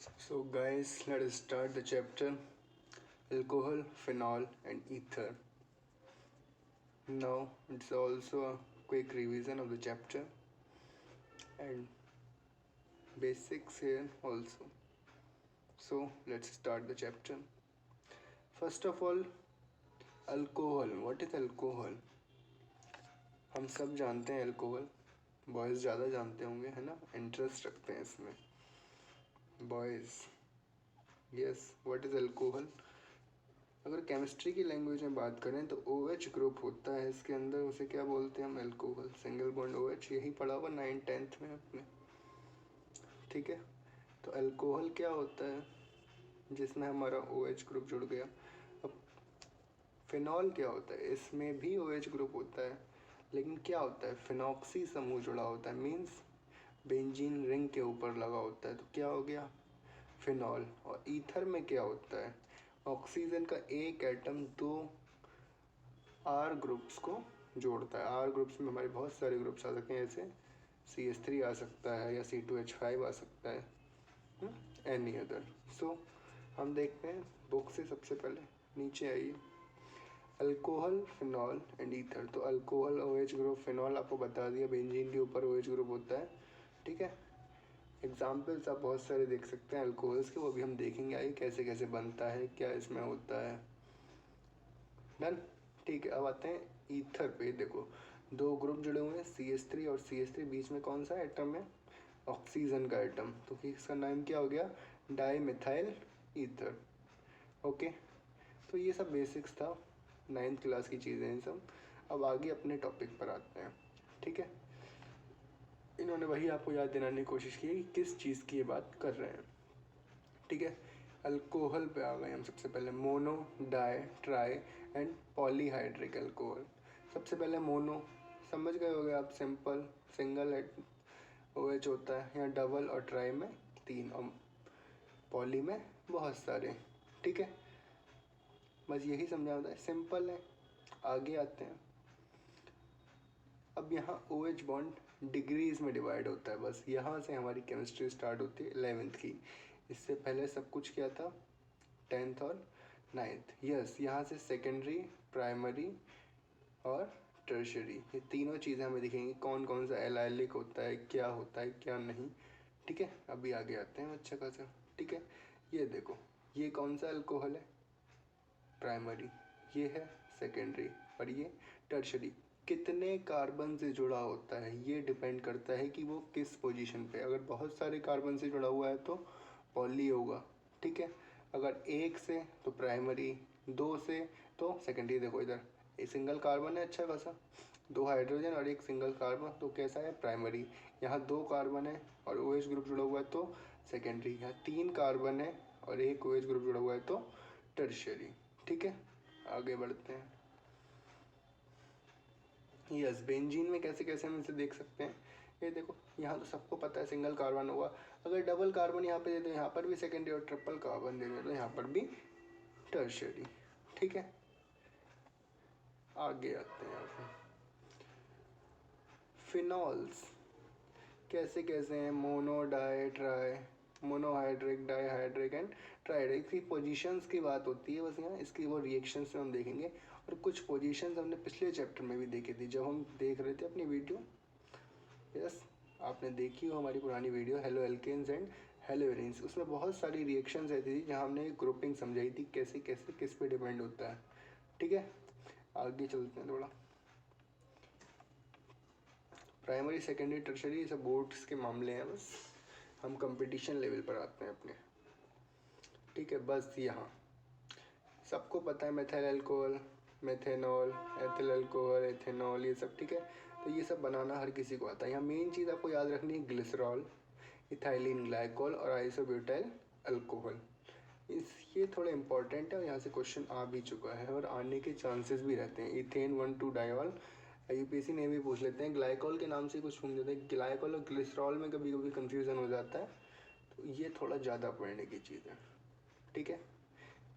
So guys, let us start the chapter alcohol, phenol and ether. Now it's also a quick revision of the chapter and basics here also. So let's start the chapter. First of all, alcohol. What is alcohol? हम सब जानते हैं alcohol, boys ज़्यादा जानते होंगे है ना, interest रखते हैं इसमें boys. Yes, what is alcohol? अगर केमिस्ट्री की लैंग्वेज में बात करें तो OH ग्रुप होता है इसके अंदर, उसे क्या बोलते हैं हम? अल्कोहल. सिंगल बॉन्ड OH, यही पढ़ा हुआ 9th-10th में अपने. ठीक है, तो अल्कोहल क्या होता है? जिसमें हमारा OH ग्रुप जुड़ गया. अब फिनॉल क्या होता है? इसमें भी OH ग्रुप होता है, लेकिन क्या होता है? फिनॉक्सी समूह जुड़ा होता है, मीन्स बेंजीन रिंग के ऊपर लगा होता है, तो क्या हो गया? फिनॉल. और ईथर में क्या होता है? ऑक्सीजन का एक एटम दो R ग्रुप्स को जोड़ता है. R ग्रुप्स में हमारे बहुत सारे ग्रुप्स आ सकते हैं, जैसे CH3 आ सकता है या C2H5 आ सकता है, एनी अदर. सो हम देखते हैं बुक से. सबसे पहले नीचे आइए. Alcohol, phenol and ether. तो अल्कोहल OH ग्रुप, फिनॉल आपको बता दिया बेंजीन के ऊपर OH ग्रुप होता है. ठीक है, एग्जाम्पल्स आप बहुत सारे देख सकते हैं अल्कोहल्स के, वो भी हम देखेंगे आइए कैसे कैसे बनता है, क्या इसमें होता है. डन. ठीक है, अब आते हैं ईथर पे. देखो दो ग्रुप जुड़े हुए हैं, CH3 और CH3, बीच में कौन सा एटम है? ऑक्सीजन का एटम. तो इसका नाम क्या हो गया? Die methyl ether. ओके, तो ये सब बेसिक्स था, 9th क्लास की चीज़ें हैं सब. अब आगे अपने टॉपिक पर आते हैं. ठीक है, इन्होंने वही आपको याद दिलाने की कोशिश की है कि किस चीज़ की ये बात कर रहे हैं. ठीक है, अल्कोहल पे आ गए हम. सबसे पहले mono, di, tri and polyhydric alcohol. सबसे पहले मोनो, समझ गए होगे आप, सिंपल सिंगल OH होता है, या डबल और ट्राई में 3 और पॉली में बहुत सारे. ठीक है, बस यही समझा होता है, सिंपल है. आगे आते हैं. अब यहाँ OH बॉन्ड डिग्रीज में डिवाइड होता है. बस यहाँ से हमारी केमिस्ट्री स्टार्ट होती है 11th की. इससे पहले सब कुछ क्या था? 10th और 9th. यस, यहाँ से सेकेंडरी, प्राइमरी और टर्शरी, ये तीनों चीज़ें हमें दिखेंगी. कौन कौन सा एलाइलिक होता है, क्या होता है, क्या नहीं. ठीक है, अभी आगे आते हैं अच्छा खासा. ठीक है, ये देखो, ये कौन सा अल्कोहल है? प्राइमरी. ये है सेकेंडरी और ये टर्शरी. कितने कार्बन से जुड़ा होता है ये डिपेंड करता है कि वो किस पोजीशन पे. अगर बहुत सारे कार्बन से जुड़ा हुआ है तो पॉली होगा. ठीक है, अगर एक से तो प्राइमरी, दो से तो सेकेंडरी. देखो इधर एक सिंगल कार्बन है अच्छा खासा, 2 हाइड्रोजन और एक सिंगल कार्बन, तो कैसा है? प्राइमरी. यहाँ 2 कार्बन है और OH ग्रुप जुड़ा हुआ है तो सेकेंडरी. यहाँ 3 कार्बन है और एक OH ग्रुप जुड़ा हुआ है तो टर्शरी. ठीक है, आगे बढ़ते हैं. यस, बेंजीन में कैसे कैसे हम इसे देख सकते हैं. ये देखो, यहाँ तो सबको पता है सिंगल कार्बन हुआ. अगर डबल कार्बन यहाँ पे दे दो, यहाँ पर भी सेकेंडरी, और ट्रिपल कार्बन दे दो तो यहाँ पर भी टर्शरी. ठीक है, आगे आते हैं. आप फिनॉल्स कैसे कैसे हैं? Mono, di, tri, monohydric, dihydric and trihydric. की पोजीशंस की बात होती है बस यहाँ, इसकी वो रिएक्शंस में हम देखेंगे. और कुछ पोजीशंस हमने पिछले चैप्टर में भी देखी थी जब हम देख रहे थे अपनी वीडियो. यस, आपने देखी हो हमारी पुरानी video haloalkanes and haloarenes. उसमें बहुत सारी रिएक्शंस रहती थी जहाँ हमने ग्रुपिंग समझाई थी कैसे कैसे किस पे डिपेंड होता है. ठीक है, आगे चलते हैं थोड़ा. प्राइमरी, सेकेंडरी, टर्शरी, ये सब बोर्ड्स के मामले हैं बस. हम कंपटीशन लेवल पर आते हैं अपने. ठीक है, बस यहाँ सबको पता है methyl alcohol, methanol, ethyl alcohol, ethanol, ये सब. ठीक है, तो ये सब बनाना हर किसी को आता है. यहाँ मेन चीज़ आपको याद रखनी है ग्लिसरॉल, इथाइलिन ग्लाइकोल और आइसोब्यूटाइल अल्कोहल. ये थोड़े इंपॉर्टेंट है और यहाँ से क्वेश्चन आ भी चुका है और आने के चांसेस भी रहते हैं. इथेन 1,2 डायॉल, UPSC ने भी पूछ लेते हैं. ग्लाइकोल के नाम से कुछ पूछ लेते हैं. ग्लाइकोल और ग्लिसरॉल में कभी कभी कन्फ्यूज़न हो जाता है, तो ये थोड़ा ज़्यादा पढ़ने की चीज़ है. ठीक है,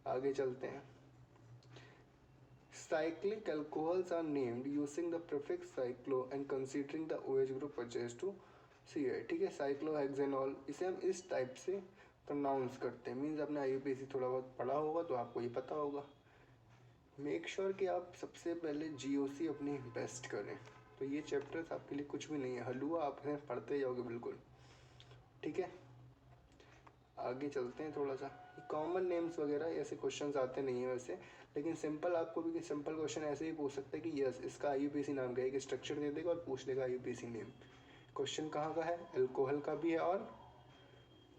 आगे चलते हैं. Cyclic alcohols are named using the prefix cyclo and considering the OH group purchased to CI. ठीक है, साइक्लोहेक्सेनॉल, इसे हम इस टाइप से प्रोनाउंस करते हैं। मीन्स आपने IUPAC थोड़ा बहुत पढ़ा होगा तो आपको ये पता होगा। मेक श्योर कि आप सबसे पहले GOC अपनी बेस्ट करें। तो ये चैप्टर्स आपके लिए कुछ भी नहीं है, हलवा आप पढ़ते जाओगे बिल्कुल, ठीक है। आगे चलते हैं थोड़ा सा। कॉमन नेम्स वगैरह ऐसे क्वेश्चंस आते नहीं है वैसे, लेकिन सिंपल आपको भी सिंपल क्वेश्चन ऐसे ही पूछ सकते हैं कि यस इसका IUPAC नाम क्या है, एक स्ट्रक्चर दे देगा और पूछ लेगा IUPAC नेम। क्वेश्चन कहाँ का है, अल्कोहल का भी है और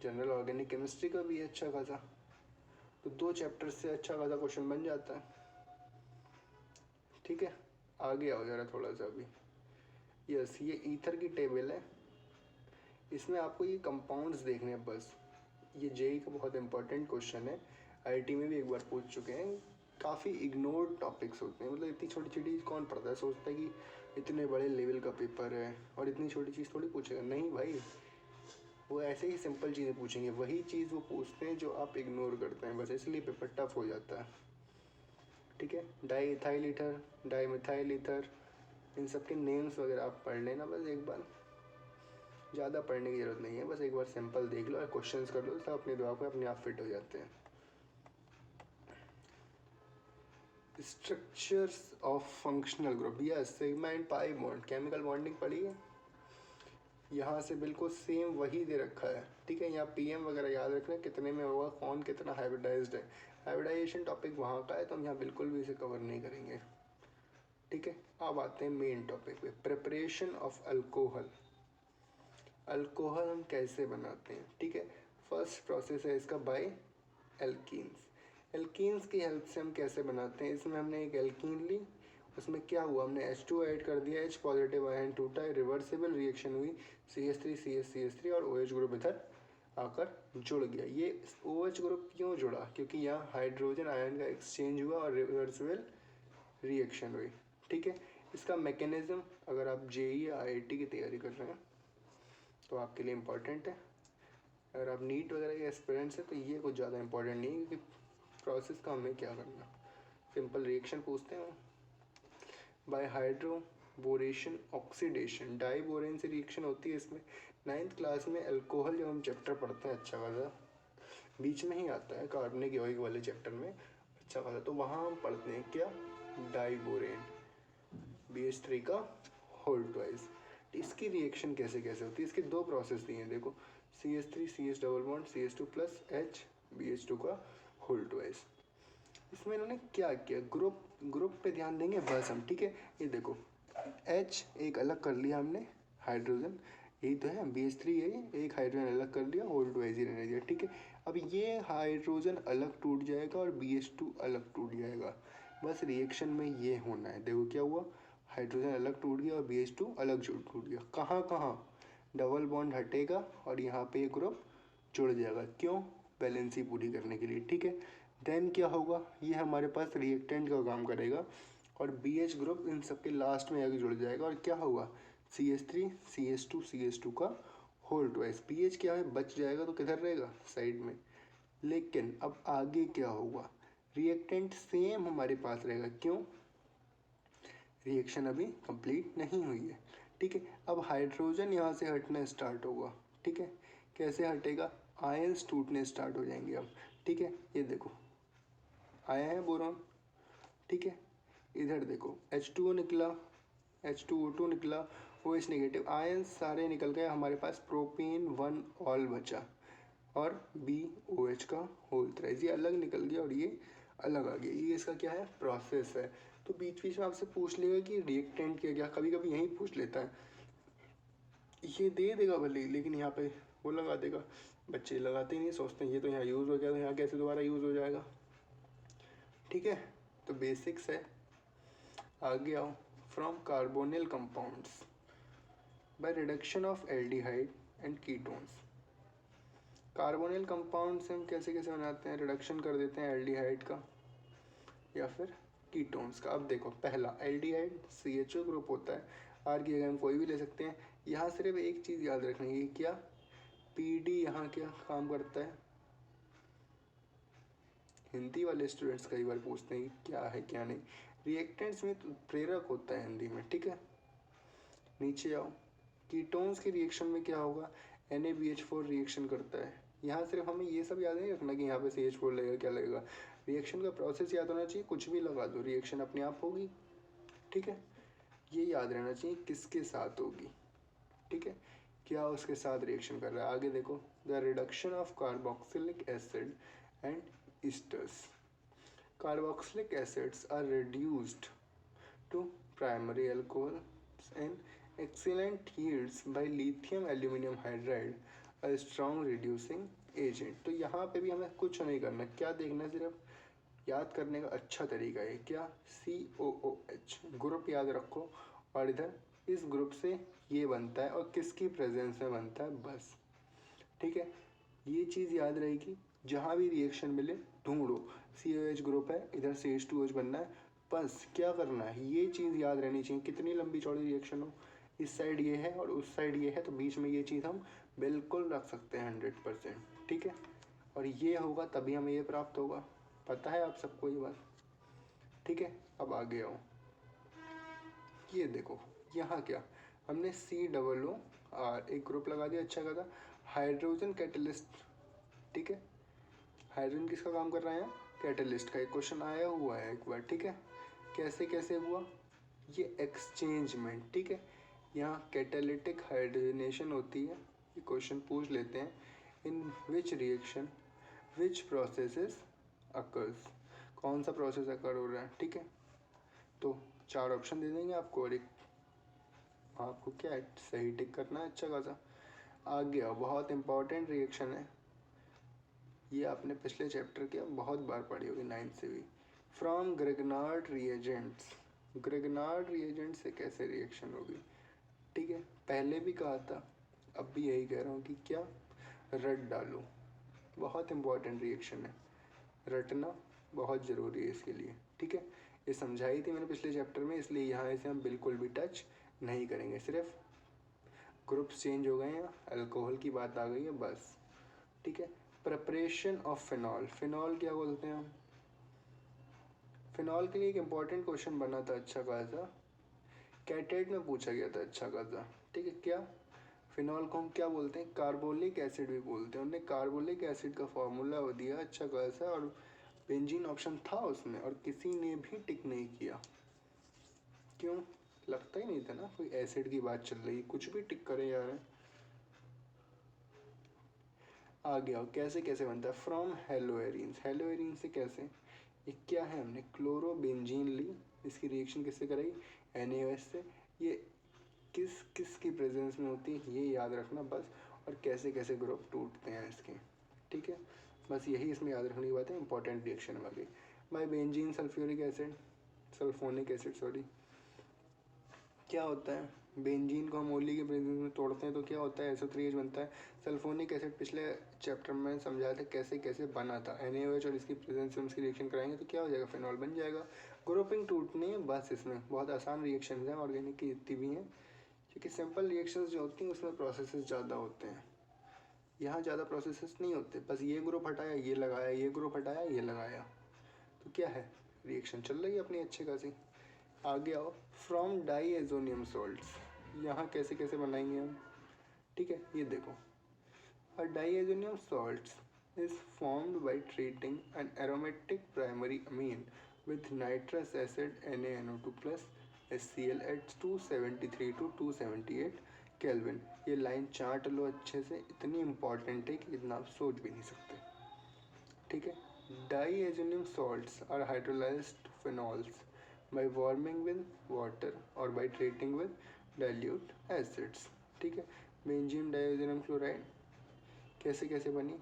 जनरल ऑर्गेनिक केमिस्ट्री का भी है अच्छा खासा। तो 2 चैप्टर से अच्छा खासा क्वेश्चन बन जाता है, ठीक है। आगे आओ जरा थोड़ा सा अभी। यस ये ईथर की टेबल है, इसमें आपको ये कंपाउंड्स देखने हैं बस। ये JEE का बहुत इंपॉर्टेंट क्वेश्चन है, IIT में भी एक बार पूछ चुके हैं। काफ़ी इग्नोर्ड टॉपिक्स होते हैं, मतलब इतनी छोटी छोटी कौन पढ़ता है, सोचता है कि इतने बड़े लेवल का पेपर है और इतनी छोटी चीज़ थोड़ी पूछेगा। नहीं भाई, वो ऐसे ही सिंपल चीज़ें पूछेंगे, वही चीज़ वो पूछते हैं जो आप इग्नोर करते हैं, बस इसलिए पेपर टफ हो जाता है, ठीक है। Di ethyl ether, di methyl ether, इन सब के नेम्स वगैरह आप पढ़ लेना बस एक बार, ज़्यादा पढ़ने की ज़रूरत नहीं है, बस एक बार सिंपल देख लो और क्वेश्चंस कर लो, सब अपने दिमाग में अपने आप फिट हो जाते हैं। Structures of functional group, yes sigma and pi bond, chemical bonding पढ़ी है, यहाँ से बिल्कुल सेम वही दे रखा है, ठीक है। यहाँ PM वगैरह याद रखना कितने में होगा, कौन कितना हाइब्रिडाइज्ड है। हाइब्रिडाइजेशन टॉपिक वहाँ का है तो हम यहाँ बिल्कुल भी इसे कवर नहीं करेंगे, ठीक है। अब आते हैं मेन टॉपिक पे, प्रिपरेशन ऑफ अल्कोहल। अल्कोहल हम कैसे बनाते हैं, ठीक है। फर्स्ट प्रोसेस है इसका बाय एल्कीन्स। एल्कीन्स की हेल्प से हम कैसे बनाते हैं, इसमें हमने एक एल्कीन ली, उसमें क्या हुआ, हमने H2 ऐड कर दिया, H पॉजिटिव आयन टूटा, रिवर्सिबल रिएक्शन हुई, CH3 और OH ग्रुप इधर आकर जुड़ गया। ये OH ग्रुप क्यों जुड़ा, क्योंकि यहाँ हाइड्रोजन आयन का एक्सचेंज हुआ और रिवर्सिबल रिएक्शन हुई, ठीक है। इसका मैकेनिज्म अगर आप JEE या IIT की तैयारी कर रहे हैं तो आपके लिए इम्पॉर्टेंट है। अगर आप नीट वगैरह के एस्पिरेंट्स हैं तो ये कुछ ज़्यादा इंपॉर्टेंट नहीं है, क्योंकि प्रोसेस का हमें क्या करना, सिंपल रिएक्शन पूछते हैं। बाय हाइड्रोबोरेशन ऑक्सीडेशन, डाईबोरेन से रिएक्शन होती है इसमें। 9th क्लास में अल्कोहल जब हम चैप्टर पढ़ते हैं अच्छा खासा, बीच में ही आता है कार्बनिक यौगिक वाले चैप्टर में अच्छा खासा, तो वहाँ हम पढ़ते हैं क्या, डाईबोरेन BH3 का होल ट्वाइस। इसकी रिएक्शन कैसे कैसे होती है, इसके 2 प्रोसेस दिए हैं देखो, CH3 CH double bond CH2 plus H BH2 का होल ट्वाइस। इसमें इन्होंने क्या किया, ग्रुप पे ध्यान देंगे बस हम, ठीक है। ये देखो H एक अलग कर लिया हमने, हाइड्रोजन यही तो है, BH3 है, एक हाइड्रोजन अलग कर लिया, होल ट्वाइस ही रहने दिया, ठीक है। अब ये हाइड्रोजन अलग टूट जाएगा और BH2 अलग टूट जाएगा, बस रिएक्शन में ये होना है। देखो क्या हुआ, हाइड्रोजन अलग टूट गया और BH2 अलग टूट गया, कहाँ कहाँ, डबल बॉन्ड हटेगा और यहाँ पे ग्रुप जुड़ जाएगा, क्यों, बैलेंसी पूरी करने के लिए, ठीक है। देन क्या होगा, ये हमारे पास रिएक्टेंट का काम करेगा और BH ग्रुप इन सबके लास्ट में आगे जुड़ जाएगा और क्या होगा, CH3 CH2 का होल ट्वाइस। BH क्या है, बच जाएगा तो किधर रहेगा, साइड में। लेकिन अब आगे क्या होगा, रिएक्टेंट सेम हमारे पास रहेगा, क्यों, रिएक्शन अभी कंप्लीट नहीं हुई है, ठीक है। अब हाइड्रोजन यहाँ से हटना स्टार्ट होगा, ठीक है। कैसे हटेगा, आयंस टूटने स्टार्ट हो जाएंगे अब, ठीक है। ये देखो आया है बोरॉन, ठीक है। इधर देखो H2O निकला, H2O2 निकला, OH नेगेटिव, आयंस सारे निकल गए, हमारे पास प्रोपेन 1 ऑल बचा और BOH का होल थ्राइस, ये अलग निकल गया और ये अलग आ गया। ये इसका क्या है, प्रोसेस है। तो बीच बीच में आपसे पूछ लेगा कि रिएक्टेंट क्या, कभी कभी यहीं पूछ लेता है, ये दे देगा भले, लेकिन यहाँ पे वो लगा देगा, बच्चे लगाते ही नहीं, सोचते हैं ये तो यहाँ यूज़ हो गया तो यहाँ कैसे दोबारा यूज़ हो जाएगा, ठीक है। तो बेसिक्स है। आगे आओ, from carbonyl compounds by reduction of aldehyde and ketones. Carbonyl compound से हम कैसे कैसे बनाते हैं, रिडक्शन कर देते हैं एल्डिहाइड का या फिर कीटोन्स का। अब देखो पहला एल्डिहाइड CHO ग्रुप होता है, आर की जगह हम कोई भी ले सकते हैं। यहाँ सिर्फ एक चीज़ याद रखनी है, क्या PD यहाँ क्या काम करता है, हिंदी वाले स्टूडेंट्स कई बार पूछते हैं क्या है क्या नहीं, रिएक्टेंट्स में तो प्रेरक होता है हिंदी में, ठीक है। नीचे आओ, कीटोन्स के रिएक्शन में क्या होगा, NaBH4 रिएक्शन करता है, यहाँ सिर्फ हमें ये सब याद नहीं रखना कि यहाँ पे CH4 लगेगा क्या लगेगा, रिएक्शन का प्रोसेस याद होना चाहिए, कुछ भी लगा दो रिएक्शन अपने आप होगी, ठीक है। ये याद रहना चाहिए किसके साथ होगी, ठीक है, क्या उसके साथ रिएक्शन कर रहा है। आगे देखो, the reduction of carboxylic acid and esters, carboxylic acids are reduced to primary alcohols and excellent yields by lithium aluminum hydride, a strong reducing agent। तो यहाँ पे भी हमें कुछ नहीं करना, क्या देखना, सिर्फ याद करने का अच्छा तरीका है क्या, COOH ग्रुप याद रखो, और इधर इस ग्रुप से ये बनता है और किसकी प्रेजेंस में बनता है, बस, ठीक है। ये चीज़ याद रहेगी, जहाँ भी रिएक्शन मिले ढूंढो, COH ग्रुप है, इधर CH2OH बनना है, बस क्या करना है, ये चीज़ याद रहनी चाहिए। कितनी लंबी चौड़ी रिएक्शन हो, इस साइड ये है और उस साइड ये है, तो बीच में ये चीज़ हम बिल्कुल रख सकते हैं 100%, ठीक है। और ये होगा तभी हमें ये प्राप्त होगा, पता है आप सबको ये बात, ठीक है। अब आगे आओ, ये देखो यहाँ क्या, हमने COOR एक ग्रुप लगा दिया, अच्छा खासा हाइड्रोजन कैटलिस्ट, ठीक है। हाइड्रोजन किसका काम कर रहा है, कैटलिस्ट का। एक क्वेश्चन आया हुआ है एक बार, ठीक है, कैसे कैसे हुआ ये एक्सचेंजमेंट, ठीक है। यहाँ कैटालिटिक हाइड्रोजनेशन होती है, ये क्वेश्चन पूछ लेते हैं, in which reaction which processes occurs, कौन सा प्रोसेस अकर हो रहा है, ठीक है। तो 4 ऑप्शन दे देंगे आपको और एक आपको क्या है सही टिक करना है, अच्छा खासा। आगे आओ, बहुत इंपॉर्टेंट रिएक्शन है, ये आपने पिछले चैप्टर के बहुत बार पढ़ी होगी 9th से भी। From Grignard reagents, Grignard reagent से कैसे रिएक्शन होगी, ठीक है, पहले भी कहा था, अब भी यही कह रहा हूँ कि क्या, रट डालो, बहुत इंपॉर्टेंट रिएक्शन है, रटना बहुत ज़रूरी है इसके लिए, ठीक है। ये समझाई थी मैंने पिछले चैप्टर में, इसलिए यहाँ इसे हम बिल्कुल भी टच नहीं करेंगे, सिर्फ ग्रुप्स चेंज हो गए हैं, अल्कोहल की बात आ गई है, बस, ठीक है। प्रिपरेशन ऑफ फिनॉल, फिनॉल क्या बोलते हैं हम, फिनॉल के लिए एक इम्पॉर्टेंट क्वेश्चन बना था अच्छा खासा, कैटेट में पूछा गया था अच्छा खासा, ठीक है। क्या, फिनॉल को हम क्या बोलते हैं, कार्बोलिक एसिड भी बोलते हैं, उन्होंने कार्बोलिक एसिड का फॉर्मूला दिया अच्छा खासा, और बेंजीन ऑप्शन था उसमें और किसी ने भी टिक नहीं किया, क्यों, लगता ही नहीं था ना कोई एसिड की बात चल रही, कुछ भी टिक करे यार। आ गया, कैसे कैसे बनता है, फ्रॉम हेलोएरिन्स, हेलोएरिन से कैसे, ये क्या है, हमने क्लोरोबेंजीन ली, इसकी रिएक्शन किससे कराई, NaOH से, ये किस किस की प्रेजेंस में होती है ये याद रखना बस, और कैसे कैसे ग्रुप टूटते हैं इसके, ठीक है, बस यही इसमें याद रखने की बात है, इंपॉर्टेंट रिएक्शन में आ गई। By benzene sulphuric acid, sulphonic acid sorry, क्या होता है, बेंजीन को हम ओली के प्रेजेंस में तोड़ते हैं तो क्या होता है, SO3H बनता है। सल्फोनिक एसिड पिछले चैप्टर में समझाया था कैसे कैसे बना था, NaOH और इसकी प्रेजेंस में इसकी रिएक्शन कराएंगे तो क्या हो जाएगा, फिनॉल बन जाएगा। ग्रुपिंग टूटने बस, इसमें बहुत आसान रिएक्शन हैं ऑर्गेनिक की जितनी भी हैं, क्योंकि सिंपल रिएक्शंस जो होती हैं उसमें प्रोसेसेस ज़्यादा होते हैं, यहाँ ज़्यादा प्रोसेसेस नहीं होते, बस ये ग्रुप हटाया ये लगाया, ये ग्रुप हटाया ये लगाया, तो क्या है, रिएक्शन चल रही है अपनी अच्छी खासी। आगे आओ, फ्रॉम डाईएजोनियम सॉल्ट्स, यहाँ कैसे कैसे बनाएंगे हम, ठीक है, ये देखो, a diazonium salts is formed by treating an aromatic primary amine with nitrous acid NaNO2 plus HCl at 273 to 278 kelvin. ये लाइन चार्ट लो अच्छे से, इतनी इंपॉर्टेंट है कि इतना आप सोच भी नहीं सकते, ठीक है। Diazonium salts are hydrolysed phenols by warming with water or by treating with dilute acids, ठीक है। बेंजीन डाइओजेनम क्लोराइड कैसे कैसे बनी,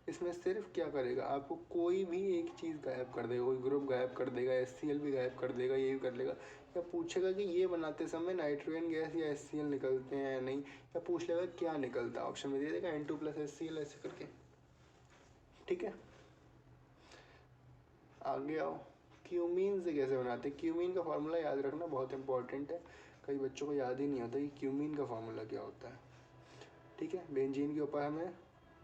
इसमें सिर्फ क्या करेगा, आपको कोई भी एक चीज़ गायब कर देगा, कोई ग्रुप गायब कर देगा, HCl भी गायब कर देगा, ये भी कर लेगा, या पूछेगा कि ये बनाते समय नाइट्रोजन गैस या HCl निकलते हैं या नहीं, या पूछ लेगा क्या निकलता है, ऑप्शन में दे देगा N2 + HCl ऐसे करके, ठीक है। आगे आओ, क्यूमीन से कैसे बनाते हैं, क्यूमीन का फार्मूला याद रखना बहुत इंपॉर्टेंट है, कई बच्चों को याद ही नहीं होता कि क्यूमीन का फार्मूला क्या होता है, ठीक है। बेंजीन के ऊपर हमें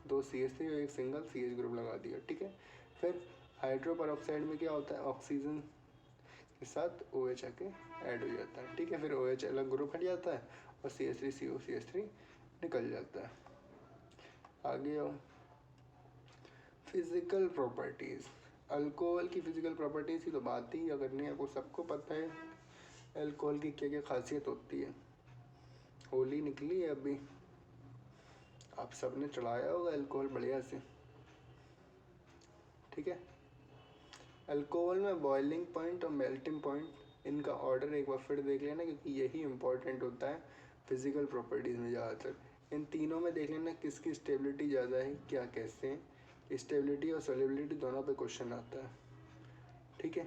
2 CH3 और एक सिंगल CH ग्रुप लगा दिया, ठीक है। फिर हाइड्रो परऑक्साइड में क्या होता है, ऑक्सीजन के साथ OH आके ऐड हो जाता है, ठीक है, फिर OH अलग ग्रुप हट जाता है और CH3CO CH3 निकल जाता है। आगे आओ, फिजिकल प्रॉपर्टीज़, अल्कोहल की फिजिकल प्रॉपर्टीज़ की तो बात ही अगर नहीं, आपको सबको पता है अल्कोहल की क्या क्या खासियत होती है। होली निकली है अभी, आप सबने चढ़ाया होगा अल्कोहल बढ़िया से, ठीक है। अल्कोहल में बॉइलिंग पॉइंट और मेल्टिंग पॉइंट, इनका ऑर्डर एक बार फिर देख लेना, क्योंकि यही इंपॉर्टेंट होता है फिजिकल प्रॉपर्टीज़ में ज़्यादातर। इन तीनों में देख लेना किसकी स्टेबिलिटी ज़्यादा है, क्या कैसे हैं। स्टेबिलिटी और सॉल्युबिलिटी दोनों पे क्वेश्चन आता है, ठीक है।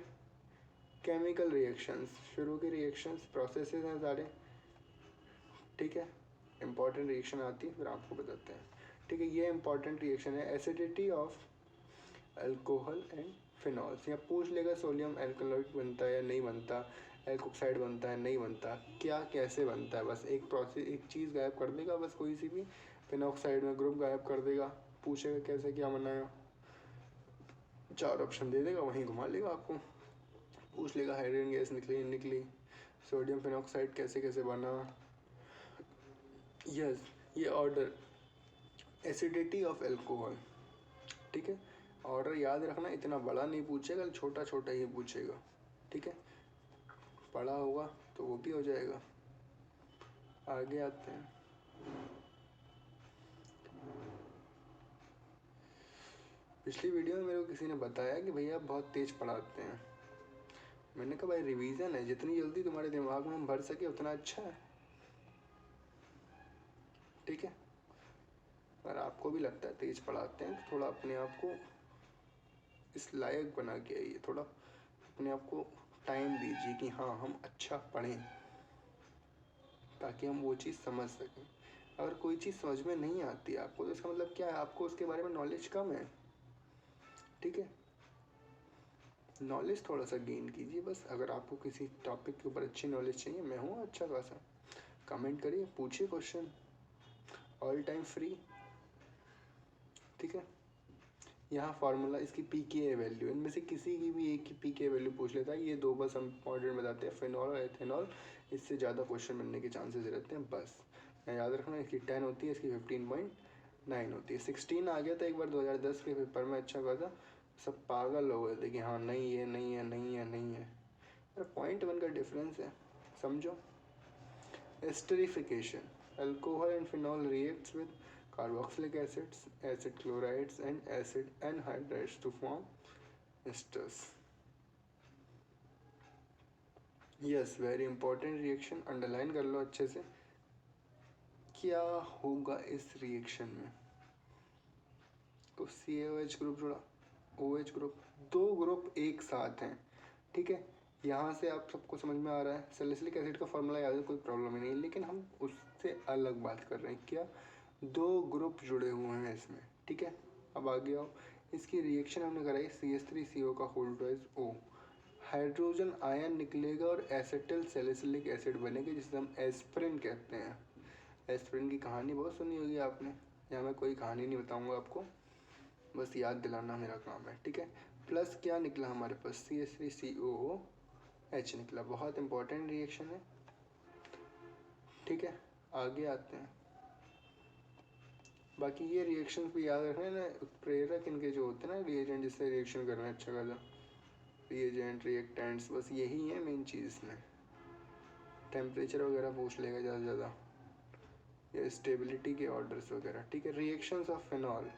केमिकल रिएक्शंस, शुरू के रिएक्शंस प्रोसेसेस हैं सारे, ठीक है। इंपॉर्टेंट रिएक्शन आती है फिर आपको बताते हैं, ठीक है। ये इंपॉर्टेंट रिएक्शन है acidity of alcohol and phenols. या पूछ लेगा सोडियम एल्कलॉइड बनता है या नहीं बनता, एल्कोक्साइड बनता है नहीं बनता, क्या कैसे बनता है, बस एक प्रोसेस, एक चीज़ गायब कर देगा, बस कोई सी भी फिनॉक्साइड में ग्रुप गायब कर देगा, पूछेगा कैसे क्या बनाया, 4 ऑप्शन दे देगा, वहीं घुमा लेगा आपको। पूछ लेगा हाइड्रोजन गैस निकली निकली, सोडियम फिनॉक्साइड कैसे कैसे बना। यस, ये ऑर्डर एसिडिटी ऑफ एल्कोहल, ठीक है। ऑर्डर याद रखना, इतना बड़ा नहीं पूछेगा, छोटा छोटा ही पूछेगा, ठीक है। बड़ा होगा तो वो भी हो जाएगा। आगे आते हैं, पिछली वीडियो में मेरे को किसी ने बताया कि भैया आप बहुत तेज पढ़ाते हैं। मैंने कहा भाई रिवीजन है, जितनी जल्दी तुम्हारे दिमाग में हम भर सके उतना अच्छा है, ठीक है। अगर आपको भी लगता है तेज पढ़ाते हैं तो थोड़ा अपने आप को इस लायक बना के आइए, थोड़ा अपने आप को टाइम दीजिए कि हाँ हम अच्छा पढ़ें, ताकि हम वो चीज़ समझ सकें। अगर कोई चीज़ समझ में नहीं आती आपको तो इसका मतलब क्या है, आपको उसके बारे में नॉलेज कम है, ठीक है। नॉलेज थोड़ा सा गेन कीजिए बस। अगर आपको किसी टॉपिक के ऊपर अच्छी नॉलेज चाहिए, मैं हूँ अच्छा खासा, कमेंट करिए, पूछिए क्वेश्चन, ऑल टाइम फ्री, ठीक है। यहाँ फार्मूला, इसकी पीके वैल्यू, इनमें से किसी की भी एक की पीके वैल्यू पूछ लेता है, ये दो बस हम इंपॉर्टेंट बताते हैं, फिनॉल और एथेनॉल, इससे ज़्यादा क्वेश्चन बनने के चांसेस रहते हैं बस। मैं याद रखना, इसकी 10 होती है, इसकी 15.9 होती है। 16 आ गया था एक बार 2010 के पेपर में, अच्छा खासा, सब पागल हो गए थे कि हाँ नहीं है नहीं है नहीं है नहीं है। अरे 0.1 का डिफरेंस है, समझो। Esterification, alcohol and phenol reacts with carboxylic acids, acid chlorides and acid anhydrides to form esters. Yes, very important reaction, underline कर लो अच्छे से। क्या होगा इस रिएक्शन में, तो CaOH ग्रुप जुड़ा, OH ग्रुप, दो ग्रुप एक साथ हैं, ठीक है। यहाँ से आप सबको समझ में आ रहा है, सैलिसिलिक एसिड का फॉर्मूला याद है, कोई प्रॉब्लम ही नहीं, लेकिन हम उससे अलग बात कर रहे हैं। क्या, दो ग्रुप जुड़े हुए हैं इसमें, ठीक है। अब आगे आओ, इसकी रिएक्शन हमने कराई CH3CO का whole twice O, hydrogen ion निकलेगा और एसिटिल सैलिसिलिक एसिड बनेगा, जिसे हम एस्प्रिन कहते हैं। एस्प्रिन की कहानी बहुत सुनी होगी आपने, यहाँ मैं कोई कहानी नहीं बताऊँगा आपको, बस याद दिलाना मेरा काम है, ठीक है। प्लस क्या निकला हमारे पास, CH3COOH निकला, बहुत इंपॉर्टेंट रिएक्शन है, ठीक है। आगे आते हैं, बाकी ये रिएक्शन भी याद रखना है ना, उत्प्रेरक इनके जो होते हैं ना, रिएजेंट जिससे रिएक्शन कर रहे हैं अच्छा खासा, रिएजेंट रिएक्टेंट्स, बस यही है मेन चीज़ इसमें। टेम्परेचर वगैरह पूछ लेगा ज़्यादा से ज़्यादा, या स्टेबिलिटी के ऑर्डर्स वगैरह, ठीक है। Reactions of phenol,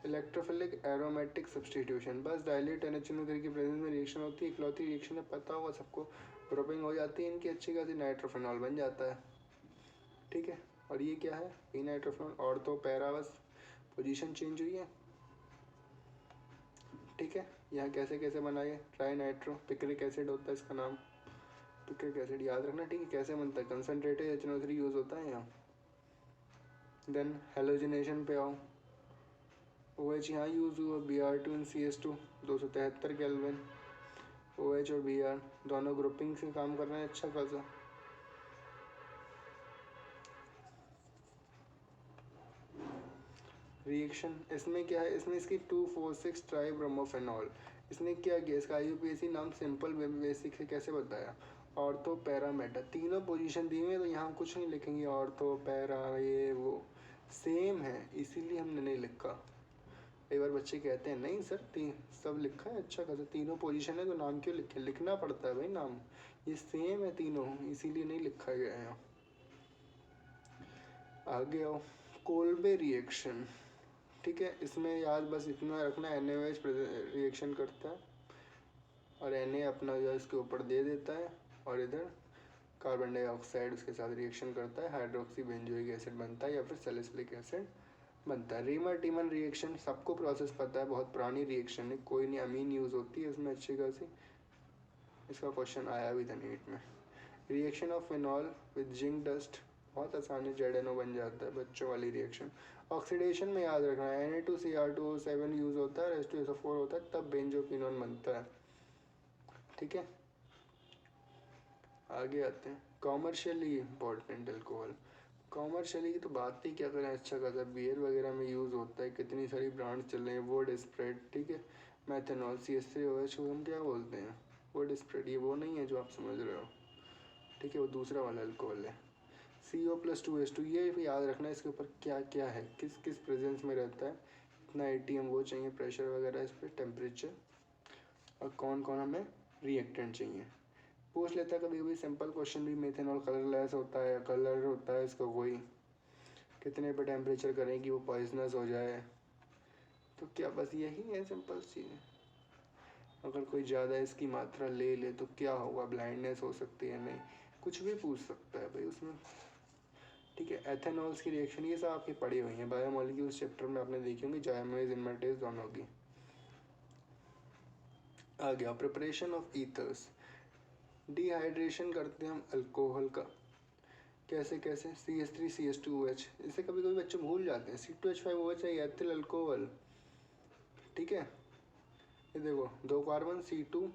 electrophilic aromatic substitution, बस डायल्यूट NH3 की प्रेजेंस में रिएक्शन होती है, इकलौती रिएक्शन है, पता होगा सबको, ग्रुपिंग हो जाती है इनकी अच्छी खासी, नाइट्रोफिनॉल बन जाता है, ठीक है। और ये क्या है, ई नाइट्रोफिनॉल, और तो पैरा, बस पोजीशन चेंज हुई है, ठीक है। यहाँ कैसे कैसे बनाइए, ट्राई नाइट्रो पिक्रिक एसिड होता है इसका नाम, पिक्रिक एसिड याद रखना, ठीक है। कैसे बनता है, कंसनट्रेटेड HNO3 यूज़ होता है यहाँ। देन हेलोजिनेशन पे आओ, OH यहाँ यूज़ हुआ, Br2 and CH2, 273 kelvin, OH और Br दोनों ग्रुपिंग से काम कर रहे हैं अच्छा खासा। रिएक्शन इसमें क्या है, इसमें इसकी 2,4,6 ट्राइब्रोमोफेनॉल, इसने क्या किया, इसका IUPAC नाम सिंपल बेसिक है, कैसे बताया, ऑर्थो पैरा मेटा, तीनों पोजीशन दी हुई है, तो यहाँ कुछ नहीं लिखेंगे, ऑर्थो पैरा ये वो सेम है, इसीलिए हमने नहीं लिखा। कई बार बच्चे कहते हैं नहीं सर सब लिखा है अच्छा खासा, तीनों पोजीशन है तो नाम क्यों लिखे, लिखना पड़ता है भाई नाम, ये सेम है तीनों इसीलिए नहीं लिखा गया है। आगे आओ, कोल्बे रिएक्शन, ठीक है, इसमें याद बस इतना रखना, NaOH रिएक्शन करता है और Na अपना जो इसके ऊपर दे देता है और इधर कार्बन डाइऑक्साइड उसके साथ रिएक्शन करता है, हाइड्रोक्सी बेंजोइक एसिड बनता है या फिर सैलिसिलिक एसिड बनता है। रीमर टीमन रिएक्शन सबको प्रोसेस पता है, बहुत पुरानी रिएक्शन है, कोई नहीं, अमीन यूज़ होती है इसमें अच्छी खासी, इसका क्वेश्चन आया भी था नीट में। Reaction of phenol with zinc dust, बहुत आसान है, ZNO बन जाता है, बच्चों वाली रिएक्शन। ऑक्सीडेशन में याद रखना है Na2Cr2O7 यूज़ होता है, H2SO4 होता है, तब बेंजोक्विनोन बनता है, ठीक है। आगे आते हैं, कॉमर्शियली इम्पोर्टेंट अल्कोहल, कॉमर्शियली की तो बात ही क्या करें, अच्छा खासा बियर वगैरह में यूज़ होता है, कितनी सारी ब्रांड्स चल रही हैं, वुड स्प्रेड, ठीक है, मेथनॉल CH3OH को हम क्या बोलते हैं, वुड स्प्रेड, ये वो नहीं है जो आप समझ रहे हो, ठीक है, वो दूसरा वाला अल्कोहल है। CO+2H2, ये भी याद रखना है, इसके ऊपर क्या क्या है, किस किस प्रेजेंस में रहता है, इतना ATM वो चाहिए, प्रेशर वगैरह इस पर, टेम्परेचर, और कौन कौन हमें रिएक्टेंट चाहिए। पूछ लेता है कभी कभी सिंपल क्वेश्चन भी, मेथनॉल कलरलेस होता है, कलर होता है इसका कोई, कितने पे टेम्परेचर करें कि वो पॉइजनस हो जाए, तो क्या बस यही है सिंपल चीज़। अगर कोई ज़्यादा इसकी मात्रा ले ले तो क्या होगा, ब्लाइंडनेस हो सकती है, नहीं, कुछ भी पूछ सकता है भाई उसमें, ठीक है। एथेनॉल्स की रिएक्शन ये सब आपकी पड़ी हुई हैं, बायोमोलिक्यूल्स चैप्टर में आपने देखी होंगी, जाइमेज इनवर्टेज दोनों की। आ गया प्रिपरेशन ऑफ ईथर्स, डिहाइड्रेशन करते हैं हम अल्कोहल का, कैसे कैसे, CH3CH2OH, इसे कभी कभी बच्चे भूल जाते हैं, C2H5OH है एथिल अल्कोहल, ठीक है। ये देखो 2 कार्बन C2,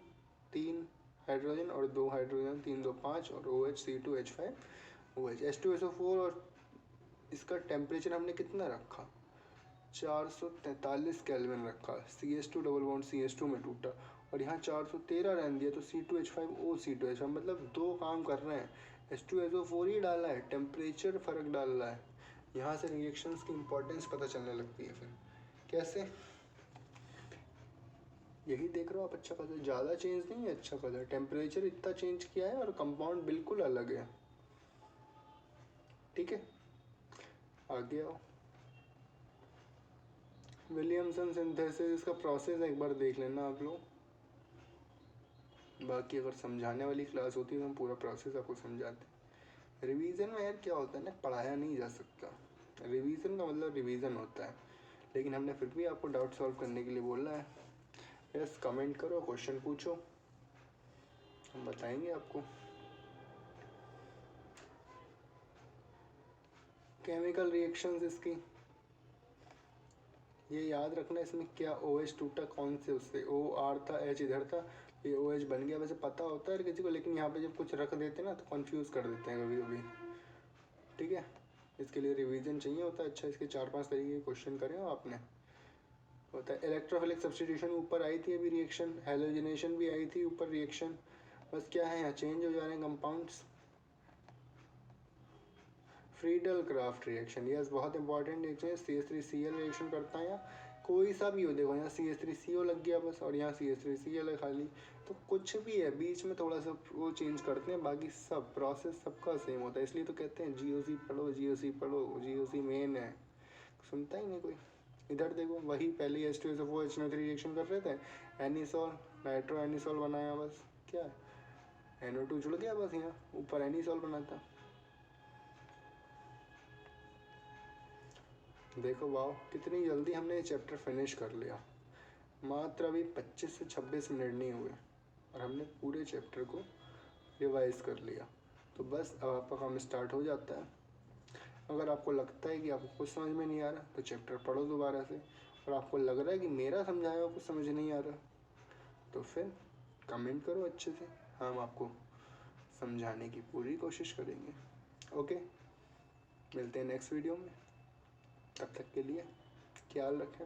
3 हाइड्रोजन और 2 हाइड्रोजन, 3 2 5 और OH C2H5OH, H2SO4, और इसका टेम्परेचर हमने कितना रखा, 443 केल्विन रखा, CH2 डबल बॉन्ड CH2 में टूटा और यहाँ 413 रहने दिया, तो C2H5O C2H5, मतलब 2 काम कर रहे हैं, H2SO4 ही डाला है, टेम्परेचर फ़र्क डाल रहा है, यहाँ से रिएक्शंस की इंपॉर्टेंस पता चलने लगती है। फिर कैसे, यही देख रहे हो आप, अच्छा खासा ज़्यादा चेंज नहीं है, अच्छा खासा टेम्परेचर इतना चेंज किया है और कंपाउंड बिल्कुल अलग है, ठीक है। आगे आओ, विलियमसन सिंथेसिस, इसका प्रोसेस एक बार देख लेना आप लोग, बाकी अगर समझाने वाली क्लास होती है तो हम पूरा प्रोसेस आपको समझाते। रिवीजन में यार क्या होता है ना, पढ़ाया नहीं जा सकता, रिवीजन का मतलब रिवीजन होता है, लेकिन हमने फिर भी आपको डाउट सॉल्व करने के लिए बोला है। यस, कमेंट करो, क्वेश्चन पूछो, हम बताएंगे आपको। केमिकल रिएक्शंस इसकी, ये याद रखना, इसमें क्या OH टूटा कौन से, उससे OR था, H इधर था, ये OH बन गया, वैसे पता होता है किसी को, लेकिन यहाँ पे जब कुछ रख देते हैं ना तो कंफ्यूज कर देते हैं कभी कभी, ठीक है। इसके लिए रिवीजन चाहिए होता है, अच्छा इसके 4-5 तरीके के क्वेश्चन करे हो आपने, होता है। इलेक्ट्रोफिलिक सब्स्टिट्यूशन ऊपर आई थी अभी रिएक्शन, हेलोजिनेशन भी आई थी ऊपर रिएक्शन, बस क्या है यहाँ चेंज हो जा रहे हैं compounds. Friedel craft reaction, yes बहुत इंपॉर्टेंट रिएक्शन, CH3Cl रिएक्शन करता है, यहाँ कोई सा भी हो, देखो यहाँ CH3CO लग गया बस, और यहाँ CH3Cl है खाली, तो कुछ भी है बीच में थोड़ा सा वो चेंज करते हैं, बाकी सब प्रोसेस सबका सेम होता है, इसलिए तो कहते हैं GOC पढ़ो, GOC पढ़ो, GOC मेन है, सुनता ही नहीं कोई। इधर देखो वही पहले H2SO4 H3 रिएक्शन कर रहे थे, एनिसॉल नाइट्रो एनिसॉल बनाया, बस क्या है NO2 जुड़ गया, बस यहाँ ऊपर एनिसॉल बना था। देखो वाह, कितनी जल्दी हमने ये चैप्टर फिनिश कर लिया, मात्र अभी 25 से 26 मिनट नहीं हुए और हमने पूरे चैप्टर को रिवाइज कर लिया, तो बस अब आपका काम स्टार्ट हो जाता है। अगर आपको लगता है कि आपको कुछ समझ में नहीं आ रहा तो चैप्टर पढ़ो दोबारा से, और आपको लग रहा है कि मेरा समझाया हुआ कुछ समझ नहीं आ रहा तो फिर कमेंट करो अच्छे से, हम आपको समझाने की पूरी कोशिश करेंगे। ओके, मिलते हैं नेक्स्ट वीडियो में, तब तक के लिए ख्याल रखें।